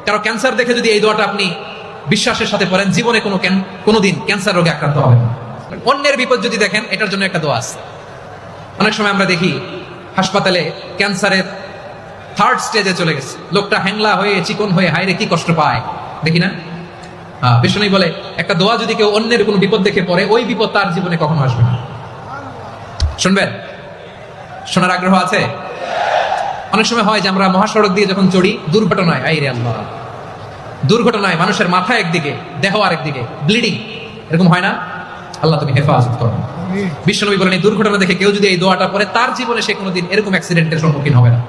কারো ক্যান্সার দেখে যদি এই দোয়াটা আপনি বিশ্বাসের সাথে পড়েন, জীবনে কোনোদিন ক্যান্সার রোগে আক্রান্ত হবেন না। অন্যের বিপদ যদি দেখেন, এটার জন্য একটা দোয়া আছে। অনেক সময় আমরা দেখি হাসপাতালে ক্যান্সারের থার্ড স্টেজে চলে গেছে, লোকটা হ্যাংলা হয়ে চিকন হয়ে হায়রে কি কষ্ট পায়, দেখি না? বিষ্ণু বলে একটা দোয়া যদি কেউ অন্যের কোনো বিপদ দেখে পড়ে, ওই বিপদ তার জীবনে কখনো আসবে না। শুনবেন? শোনার আগ্রহ আছে? অনেক সময় হয় যে আমরা মহাসড়ক দিয়ে যখন চড়ি, দুর্ঘটনায়, আইরে আল্লাহ, দুর্ঘটনায় মানুষের মাথা একদিকে, দেহ আরেকদিকে, ব্লিডিং, এরকম হয় না? আল্লাহ তুমি হেফাজত করো। বিশ্বনবী বলেন এই দুর্ঘটনা দেখে কেউ যদি এই দোয়াটা পড়ে, তার জীবনে সে কোনোদিন এরকম অ্যাক্সিডেন্টের সম্মুখীন হবে না।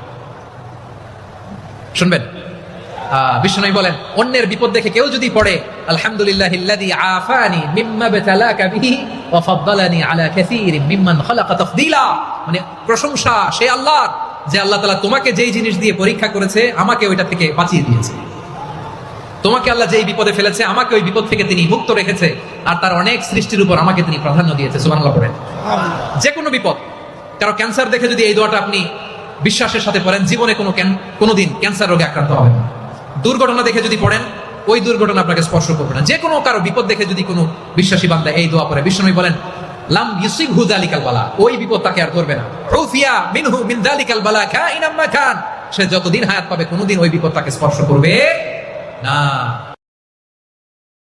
শুনবেন? বিশ্বনবী বলেন অন্যের বিপদ দেখে কেউ যদি পড়ে, আলহামদুলিল্লাহিল্লাযী আফানি মিম্মা বাতালাকা বিহি ওয়া ফাদ্দালানি আলা কাসীরিম মিম্মান খালাকা তাফদীলা, মানে প্রশংসা সে আল্লাহর, যে আল্লাহ তাআলা তোমাকে যেই জিনিস দিয়ে পরীক্ষা করেছে, আমাকে ওইটা থেকে বাঁচিয়ে দিয়েছে। তোমাকে আল্লাহ যেই বিপদে ফেলেছে, আমাকে ওই বিপদ থেকে তিনি মুক্ত রেখেছে, আর তার অনেক সৃষ্টির উপর আমাকে তিনি প্রাধান্য দিয়েছে। সুবহানাল্লাহ পড়েন। যে কোনো বিপদ, কারো ক্যান্সার দেখে যদি এই দোয়াটা আপনি বিশ্বাসের সাথে পড়েন, জীবনে কোনোদিন ক্যান্সার রোগে আক্রান্ত হবেন না। দুর্ঘটনা দেখে যদি পড়েন, ওই দুর্ঘটনা আপনাকে স্পর্শ করবে না। যে কোনো কারো বিপদ দেখে যদি কোনো বিশ্বাসী বান্দা এই দোয়া পড়ে, বিশ্বনবী বলেন লাম ইউসিবহু যালিকাল বালা, ওই বিপদ তাকে আর ধরবে না। উফিয়া মিনহু মিন যালিকাল বালা কাইনাম মা কান, সে যতদিন হায়াত পাবে কোনোদিন ওই বিপদ তাকে স্পর্শ করবে না।